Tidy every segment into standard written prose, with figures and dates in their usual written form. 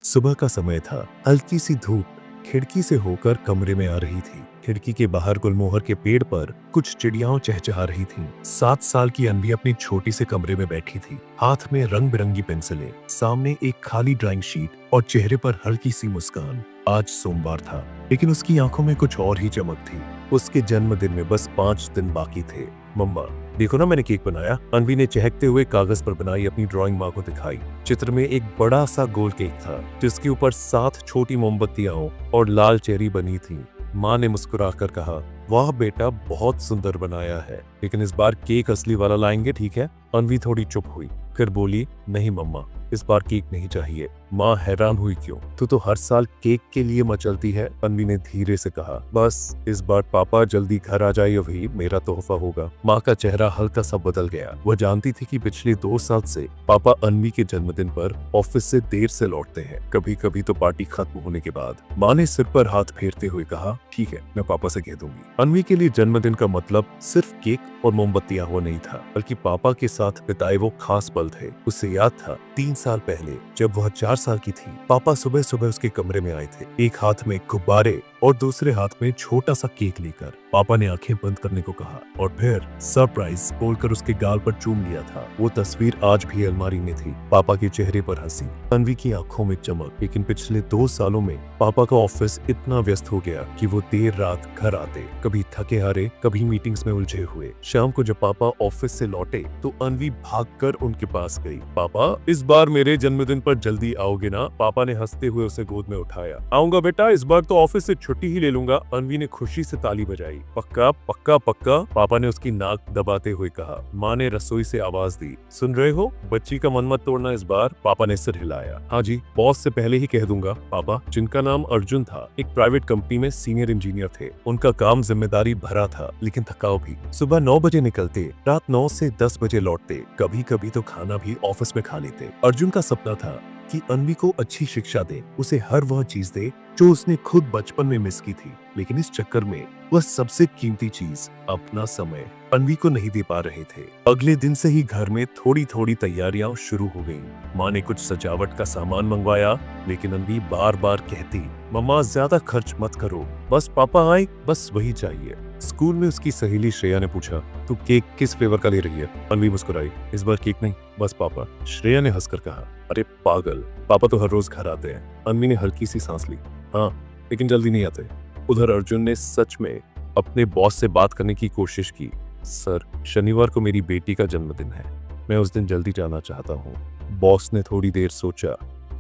सुबह का समय था। हल्की सी धूप खिड़की से होकर कमरे में आ रही थी। खिड़की के बाहर गुलमोहर के पेड़ पर कुछ चिड़ियाओं चहचहा रही थीं। 7 साल की अनवी अपनी छोटी से कमरे में बैठी थी, हाथ में रंग बिरंगी पेंसिलें, सामने एक खाली ड्राइंग शीट और चेहरे पर हल्की सी मुस्कान। आज सोमवार था, लेकिन उसकी आंखों में कुछ और ही चमक थी। उसके जन्मदिन में बस 5 दिन बाकी थे। मम्मा, देखो ना, मैंने केक बनाया। अनवी ने चहकते हुए कागज पर बनाई अपनी ड्राइंग माँ को दिखाई। चित्र में एक बड़ा सा गोल केक था, जिसके ऊपर 7 छोटी मोमबत्तियां और लाल चेरी बनी थी। माँ ने मुस्कुराकर कहा, वाह बेटा, बहुत सुंदर बनाया है, लेकिन इस बार केक असली वाला लाएंगे, ठीक है? अनवी थोड़ी चुप हुई, फिर बोली, नहीं मम्मा, इस बार केक नहीं चाहिए। माँ हैरान हुई, क्यों? तू तो हर साल केक के लिए मचलती है। अनवी ने धीरे से कहा, बस इस बार पापा जल्दी घर आ जाए, वही मेरा तोहफा होगा। माँ का चेहरा हल्का सा बदल गया। वह जानती थी कि पिछले 2 साल से पापा अनवी के जन्मदिन पर ऑफिस से देर से लौटते हैं, कभी कभी तो पार्टी खत्म होने के बाद। माँ ने सिर पर हाथ फेरते हुए कहा, ठीक है, मैं पापा से कह दूंगी। अनवी के लिए जन्मदिन का मतलब सिर्फ केक और मोमबत्तियां वो नहीं था, बल्कि पापा के साथ बिताए वो खास पल थे। उसे याद था 3 साल पहले जब वह 4 साल की थी, पापा सुबह सुबह उसके कमरे में आए थे, एक हाथ में गुब्बारे और दूसरे हाथ में छोटा सा केक लेकर। पापा ने आंखें बंद करने को कहा और फिर सरप्राइज बोलकर उसके गाल पर चूम लिया था। वो तस्वीर आज भी अलमारी में थी, पापा के चेहरे पर हंसी, अनवी की आंखों में चमक। लेकिन पिछले 2 सालों में पापा का ऑफिस इतना व्यस्त हो गया कि वो देर रात घर आते, कभी थके हारे, कभी मीटिंग्स में उलझे हुए। शाम को जब पापा ऑफिस से लौटे तो अनवी भागकर उनके पास गई। पापा, इस बार मेरे जन्मदिन पर जल्दी आओगे ना? पापा ने हंसते हुए उसे गोद में उठाया। आऊंगा बेटा, इस बार तो ऑफिस से छुट्टी ही ले लूंगा। अनवी ने खुशी से ताली बजाई। पक्का पक्का पक्का, पापा ने उसकी नाक दबाते हुए कहा। माँ ने रसोई से आवाज दी, सुन रहे हो? बच्ची का मन मत तोड़ना इस बार। पापा ने सिर हिलाया। हाँ जी, बॉस से पहले ही कह दूंगा। पापा, जिनका नाम अर्जुन था, एक प्राइवेट कंपनी में सीनियर इंजीनियर थे। उनका काम जिम्मेदारी भरा था, लेकिन थकाऊ भी। सुबह 9 बजे निकलते, रात 9 से 10 बजे लौटते, कभी कभी तो खाना भी ऑफिस में खा लेते। अर्जुन का सपना था कि अनवी को अच्छी शिक्षा दे, उसे हर वह चीज दे जो उसने खुद बचपन में मिस की थी। लेकिन इस चक्कर में वह सबसे कीमती चीज, अपना समय, अनवी को नहीं दे पा रहे थे। अगले दिन से ही घर में थोड़ी थोड़ी तैयारियां शुरू हो गईं। माँ ने कुछ सजावट का सामान मंगवाया, लेकिन अनवी बार बार कहती, मम्मा ज्यादा खर्च मत करो, बस पापा आए, बस वही चाहिए। स्कूल में उसकी सहेली श्रेया ने पूछा, तू केक किस फ्लेवर का ले रही है? अनवी मुस्कुराई, इस बार केक नहीं, बस पापा। श्रेया ने हंसकर कहा, अरे पागल, पापा तो हर रोज घर आते हैं। अनवी ने हल्की सी सांस ली, हाँ, लेकिन जल्दी नहीं आते। उधर अर्जुन ने सच में अपने बॉस से बात करने की कोशिश की। सर, शनिवार को मेरी बेटी का जन्मदिन है, मैं उस दिन जल्दी जाना चाहता हूँ। बॉस ने थोड़ी देर सोचा,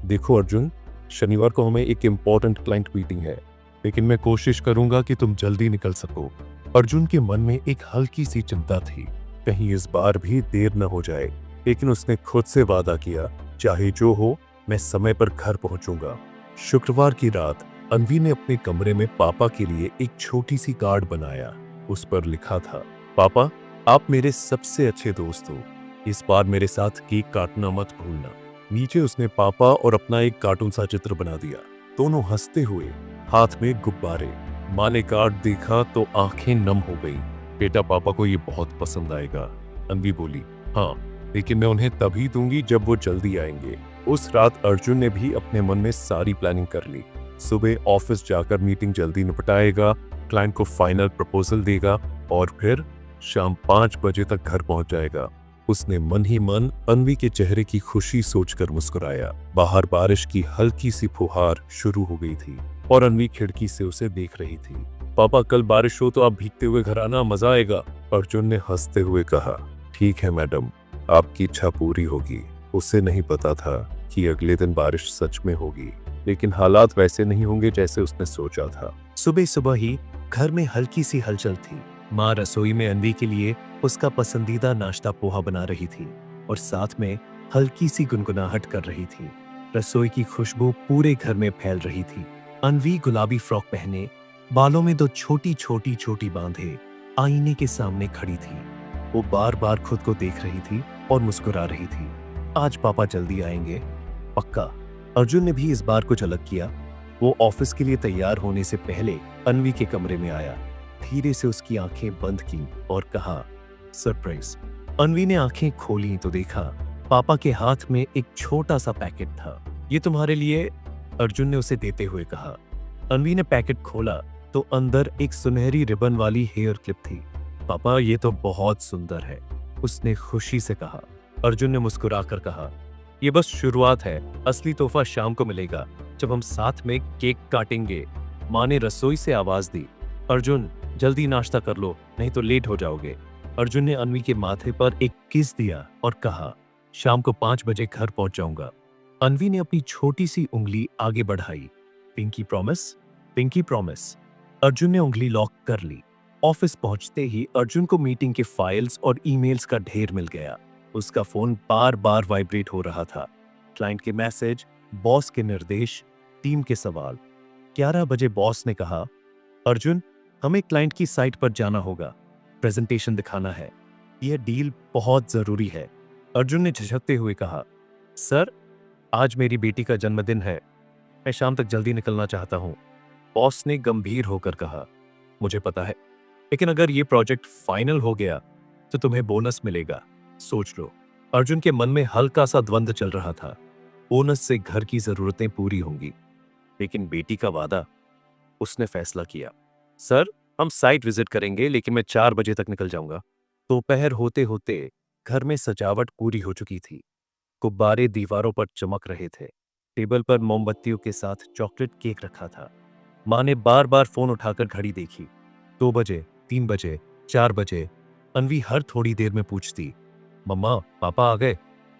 देखो अर्जुन, शनिवार को हमें एक इम्पोर्टेंट क्लाइंट मीटिंग है, लेकिन मैं कोशिश करूंगा कि तुम जल्दी निकल सको। अर्जुन के मन में एक हल्की सी चिंता थी, कहीं इस बार भी देर न हो जाए, लेकिन उसने खुद से वादा किया, चाहे जो हो, मैं समय पर घर पहुंचूंगा। शुक्रवार की रात अनवी ने अपने कमरे में पापा के लिए एक छोटी सी कार्ड बनाया। उस पर लिखा था, पापा, आप मेरे सबसे अच्छे दोस्त हो, इस बार मेरे साथ केक काटना मत भूलना। नीचे उसने पापा और अपना एक कार्टून सा चित्र बना दिया, दोनों हंसते हुए, हाथ में गुब्बारे। माँ ने कार्ड देखा तो आंखें नम हो गई। बेटा, पापा को ये बहुत पसंद आएगा। अनवी बोली, हाँ, लेकिन मैं उन्हें तभी दूंगी जब वो जल्दी आएंगे। उस रात अर्जुन ने भी अपने मन में सारी प्लानिंग कर ली। सुबह ऑफिस जाकर मीटिंग जल्दी निपटाएगा, क्लाइंट को फाइनल प्रपोजल देगा और फिर शाम 5 बजे तक घर पहुंच जाएगा। उसने मन ही मन अनवी के चेहरे की खुशी सोचकर मुस्कुराया। बाहर बारिश की हल्की सी फुहार शुरू हो गई थी और अनवी खिड़की से उसे देख रही थी। पापा, कल बारिश हो तो आप भीगते हुए घर आना, मजा आएगा। अर्जुन ने हंसते हुए कहा, ठीक है मैडम, आपकी इच्छा पूरी होगी। उसे नहीं पता था कि अगले दिन बारिश सच में होगी, लेकिन हालात वैसे नहीं होंगे जैसे उसने सोचा था। सुबह सुबह ही घर में हल्की सी हलचल थी। माँ रसोई में अनवी के लिए उसका पसंदीदा नाश्ता पोहा बना रही थी और साथ में हल्की सी गुनगुनाहट कर रही थी। रसोई की खुशबू पूरे घर में फैल रही थी। अनवी गुलाबी फ्रॉक पहने, बालों में 2 छोटी छोटी चोटी बांधे, आईने के सामने खड़ी थी। वो बार बार खुद को देख रही थी और मुस्कुरा रही थी। आज पापा जल्दी आएंगे, पक्का। अर्जुन ने भी इस बार कुछ अलग किया। वो ऑफिस के लिए तैयार होने से पहले अनवी के कमरे में आया, धीरे से उसकी आंखें बंद की और कहा, सरप्राइज। अनवी ने आंखें खोली तो देखा पापा के हाथ में एक छोटा सा पैकेट था। ये तुम्हारे लिए, अर्जुन ने उसे देते हुए कहा। अन्वी ने पैकेट खोला तो अंदर एक सुनहरी रिबन वाली हेयर क्लिप थी। पापा ये तो बहुत सुंदर है, उसने खुशी से कहा। अर्जुन ने मुस्कुराकर कहा, ये बस शुरुआत है, असली तोहफा शाम को मिलेगा जब हम साथ में केक काटेंगे। माँ ने रसोई से आवाज दी, अर्जुन जल्दी नाश्ता कर लो नहीं तो लेट हो जाओगे। अर्जुन ने अन्वी के माथे पर एक किस दिया और कहा, शाम को 5 बजे घर पहुंच जाऊंगा। अन्वी ने अपनी छोटी सी उंगली आगे बढ़ाई। Pinky promise? Pinky promise. Arjun ने उंगली लॉक कर ली। ऑफिस पहुंचते ही अर्जुन को मीटिंग के फाइल्स और ईमेल्स का ढेर मिल गया। उसका फोन बार बार वाइब्रेट हो रहा था। क्लाइंट के मैसेज, बॉस के निर्देश, टीम के सवाल। 11 बजे बॉस ने कहा, अर्जुन हमें क्लाइंट की साइट पर जाना होगा, प्रेजेंटेशन दिखाना है, यह डील बहुत जरूरी है। अर्जुन ने झिझकते हुए कहा, सर आज मेरी बेटी का जन्मदिन है, मैं शाम तक जल्दी निकलना चाहता हूं। बॉस ने गंभीर होकर कहा, मुझे पता है, लेकिन अगर यह प्रोजेक्ट फाइनल हो गया तो तुम्हें बोनस मिलेगा, सोच लो। अर्जुन के मन में हल्का सा द्वंद्व चल रहा था। बोनस से घर की जरूरतें पूरी होंगी, लेकिन बेटी का वादा। उसने फैसला किया, सर हम साइट विजिट करेंगे लेकिन मैं 4 बजे तक निकल जाऊंगा। दोपहर होते होते घर में सजावट पूरी हो चुकी थी। गुब्बारे दीवारों पर चमक रहे थे। टेबल पर मोमबत्तियों के साथ चॉकलेट केक रखा था। माँ ने बार बार फोन उठाकर घड़ी देखी। 2 बजे, 3 बजे, 4 बजे। अन्वी हर थोड़ी देर में पूछती, मम्मा पापा आ गए?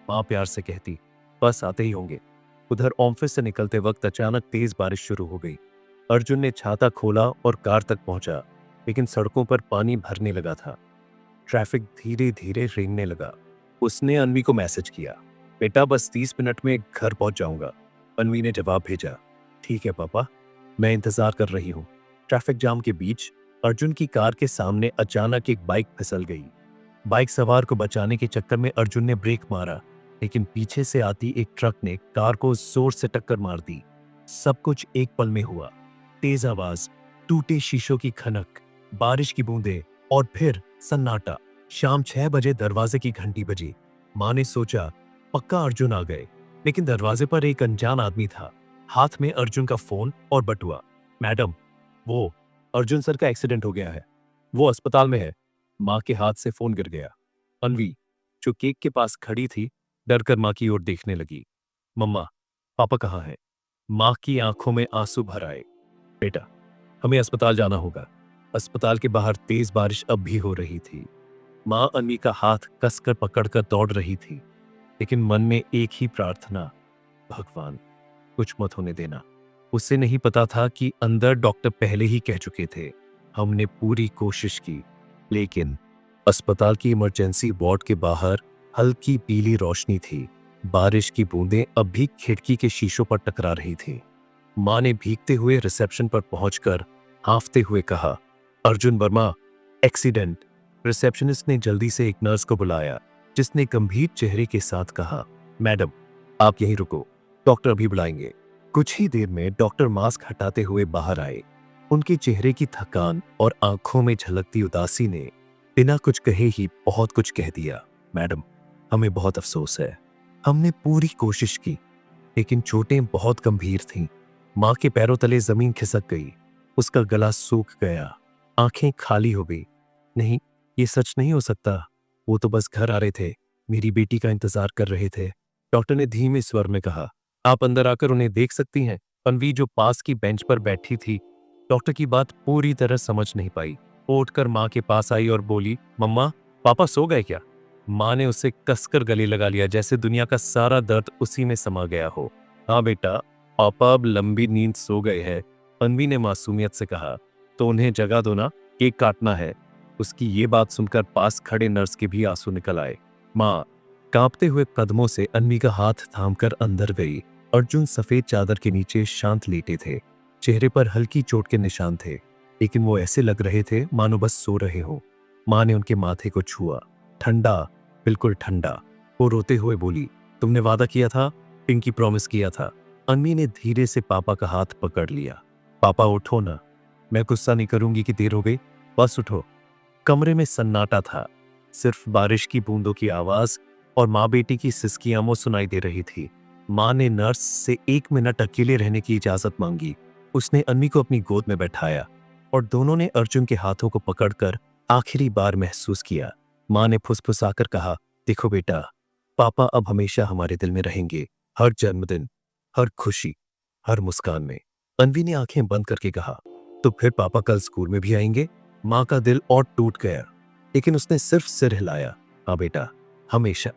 माँ प्यार से कहती, बस आते ही होंगे। उधर ऑफिस से निकलते वक्त अचानक तेज बारिश शुरू हो गई। अर्जुन ने छाता खोला और कार तक पहुंचा, लेकिन सड़कों पर पानी भरने लगा था। ट्रैफिक धीरे धीरे रेंगने लगा। उसने अन्वी को मैसेज किया, बेटा बस 30 मिनट में घर पहुंच जाऊंगा। अन्वी ने जवाब भेजा, ठीक है पापा, मैं इंतजार कर रही हूँ। ट्रैफिक जाम के बीच अर्जुन की कार के सामने अचानक एक बाइक फिसल गई। बाइक सवार को बचाने के चक्कर में अर्जुन ने ब्रेक मारा, लेकिन पीछे से आती एक ट्रक ने कार को जोर से टक्कर मार दी। सब कुछ एक पल में हुआ। तेज आवाज, टूटे शीशों की खनक, बारिश की बूंदें और फिर सन्नाटा। शाम 6 बजे दरवाजे की घंटी बजी। माँ ने सोचा पक्का अर्जुन आ गए, लेकिन दरवाजे पर एक अनजान आदमी था। हाथ में अर्जुन का फोन और बटुआ। मैडम, वो अर्जुन सर का एक्सीडेंट हो गया है, वो अस्पताल में है। माँ के हाथ से फोन गिर गया। अन्वी जो केक के पास खड़ी थी डरकर माँ की ओर देखने लगी। मम्मा पापा कहाँ हैं? माँ की आंखों में आंसू भर आए। बेटा हमें अस्पताल जाना होगा। अस्पताल के बाहर तेज बारिश अब भी हो रही थी। माँ अन्वी का हाथ कसकर पकड़कर दौड़ रही थी, लेकिन मन में एक ही प्रार्थना, भगवान कुछ मत होने देना। उसे नहीं पता था कि अंदर डॉक्टर पहले ही कह चुके थे, हमने पूरी कोशिश की। लेकिन अस्पताल की इमरजेंसी वार्ड के बाहर हल्की पीली रोशनी थी। बारिश की बूंदें अब भी खिड़की के शीशों पर टकरा रही थी। माँ ने भीगते हुए रिसेप्शन पर पहुंचकर हांफते हुए कहा, अर्जुन वर्मा एक्सीडेंट। रिसेप्शनिस्ट ने जल्दी से एक नर्स को बुलाया, जिसने गंभीर चेहरे के साथ कहा, मैडम आप यहीं रुको, डॉक्टर अभी बुलाएंगे। कुछ ही देर में डॉक्टर मास्क हटाते हुए बाहर आए। उनके चेहरे की थकान और आंखों में झलकती उदासी ने बिना कुछ कहे ही बहुत कुछ कह दिया। मैडम हमें बहुत अफसोस है, हमने पूरी कोशिश की, लेकिन चोटें बहुत गंभीर थीं। माँ के पैरों तले जमीन खिसक गई। उसका गला सूख गया, आंखें खाली हो गई। नहीं, ये सच नहीं हो सकता, वो तो बस घर आ रहे थे, मेरी बेटी का इंतजार कर रहे थे। डॉक्टर ने धीमे स्वर में कहा, आप अंदर आकर उन्हें देख सकती हैं। अन्वी जो पास की बेंच पर बैठी थी, डॉक्टर की बात पूरी तरह समझ नहीं पाई। वो उठकर माँ के पास आई और बोली, मम्मा पापा सो गए क्या? माँ ने उसे कसकर गले लगा लिया, जैसे दुनिया का सारा दर्द उसी में समा गया हो। हाँ बेटा, पापा अब लंबी नींद सो गए हैं, अन्वी ने मासूमियत से कहा। तो उन्हें जगा दो ना, केक काटना है। उसकी ये बात सुनकर पास खड़े नर्स के भी आंसू निकल आए। माँ कांपते हुए कदमों से अन्वी का हाथ थामकर अंदर गई। अर्जुन सफेद चादर के नीचे शांत लेटे थे। चेहरे पर हल्की चोट के निशान थे, लेकिन वो ऐसे लग रहे थे मानो बस सो रहे हो। माँ ने उनके माथे को छुआ, ठंडा, बिल्कुल ठंडा। वो रोते हुए बोली, तुमने वादा किया था, पिंकी प्रॉमिस किया था। अन्वी ने धीरे से पापा का हाथ पकड़ लिया। पापा उठो ना, मैं गुस्सा नहीं करूंगी कि देर हो गई, बस उठो। कमरे में सन्नाटा था, सिर्फ बारिश की बूंदों की आवाज और माँ बेटी की सिसकियां सुनाई दे रही थी। माँ ने नर्स से 1 मिनट अकेले रहने की इजाजत मांगी। उसने अन्वी को अपनी गोद में बैठाया और दोनों ने अर्जुन के हाथों को पकड़कर आखिरी बार महसूस किया। माँ ने फुसफुसाकर कहा, देखो बेटा, पापा अब हमेशा हमारे दिल में रहेंगे, हर जन्मदिन, हर खुशी, हर मुस्कान में। अन्वी ने आंखें बंद करके कहा, तो फिर पापा कल स्कूल में भी आएंगे? माँ का दिल और टूट गया, लेकिन उसने सिर्फ सिर हिलाया। हाँ बेटा, हमेशा।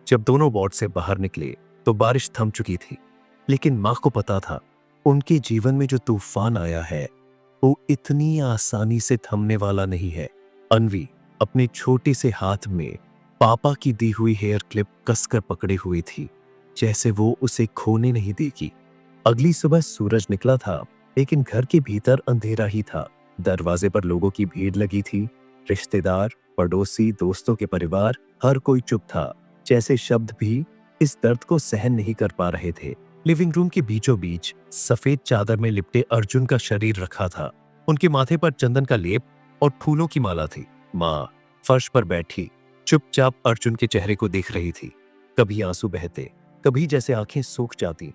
जब दोनों वार्ड से बाहर निकले तो बारिश थम चुकी थी, लेकिन माँ को पता था उनके जीवन में जो तूफान आया है वो इतनी आसानी से थमने वाला नहीं है। अन्वी अपने छोटे से हाथ में पापा की दी हुई हेयर क्लिप कसकर पकड़े हुई थी, जैसे वो उसे खोने नहीं देगी। अगली सुबह सूरज निकला था, लेकिन घर के भीतर अंधेरा ही था। दरवाजे पर लोगों की भीड़ लगी थी। रिश्तेदार, पड़ोसी, दोस्तों के परिवार, हर कोई चुप था, जैसे शब्द भी इस दर्द को सहन नहीं कर पा रहे थे। लिविंग रूम के बीचों बीच सफेद चादर में लिपटे अर्जुन का शरीर रखा था। उनके माथे पर चंदन का लेप और फूलों की माला थी। माँ फर्श पर बैठी चुपचाप अर्जुन के चेहरे को देख रही थी। कभी आंसू बहते, कभी जैसे आंखें सूख जाती।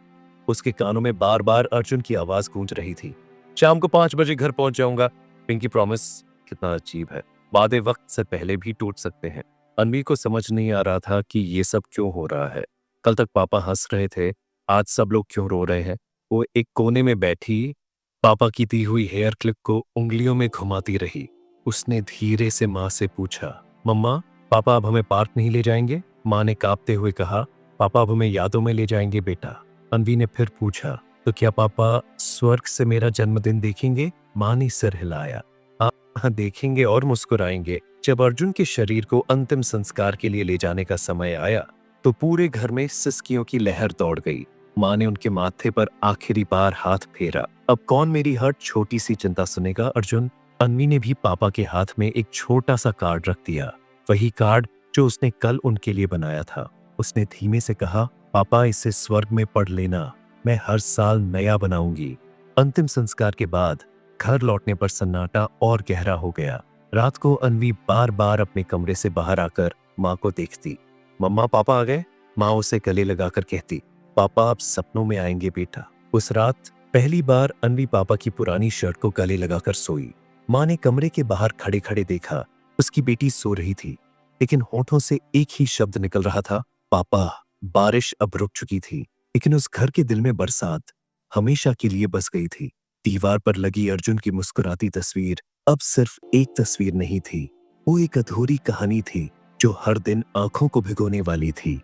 उसके कानों में बार बार अर्जुन की आवाज गूंज रही थी, शाम को 5 बजे घर पहुंच जाऊंगा। Pinky promise. कितना अजीब है, वादे वक्त से पहले भी टूट सकते हैं। अन्वी को समझ नहीं आ रहा था कि ये सब क्यों हो रहा है। कल तक पापा हंस रहे थे, आज सब लोग क्यों रो रहे हैं। वो एक कोने में बैठी पापा की दी हुई हेयर क्लिप को उंगलियों में घुमाती रही। उसने धीरे से माँ से पूछा, मम्मा, पापा अब हमें पार्क नहीं ले जाएंगे? माँ ने कांपते हुए कहा, पापा अब हमें यादों में ले जाएंगे बेटा। अन्वी ने फिर पूछा, तो क्या पापा स्वर्ग से मेरा जन्मदिन देखेंगे? माँ ने सिर हिलाया, हाँ देखेंगे और मुस्कुराएंगे। जब अर्जुन के शरीर को अंतिम संस्कार के लिए ले जाने का समय आया तो पूरे घर में सिसकियों की लहर दौड़ गई। माँ ने उनके माथे पर आखिरी बार हाथ फेरा। अब कौन मेरी हर छोटी सी चिंता सुनेगा अर्जुन? अन्वी ने भी पापा के हाथ में एक छोटा सा कार्ड रख दिया, वही कार्ड जो उसने कल उनके लिए बनाया था। उसने धीमे से कहा, पापा इसे स्वर्ग में पढ़ लेना, मैं हर साल नया बनाऊंगी। अंतिम संस्कार के बाद घर लौटने पर सन्नाटा और गहरा हो गया। रात को अन्वी बार बार अपने कमरे से बाहर आकर माँ को देखती। मम्मा, पापा आ गए? माँ उसे गले लगाकर कहती, पापा अब सपनों में आएंगे बेटा। उस रात पहली बार अन्वी पापा की पुरानी शर्ट को गले लगाकर सोई। माँ ने कमरे के बाहर खड़े खड़े देखा, उसकी बेटी सो रही थी, लेकिन होठों से एक ही शब्द निकल रहा था, पापा। बारिश अब रुक चुकी थी, लेकिन उस घर के दिल में बरसात हमेशा के लिए बस गई थी। दीवार पर लगी अर्जुन की मुस्कुराती तस्वीर अब सिर्फ एक तस्वीर नहीं थी, वो एक अधूरी कहानी थी जो हर दिन आंखों को भिगोने वाली थी।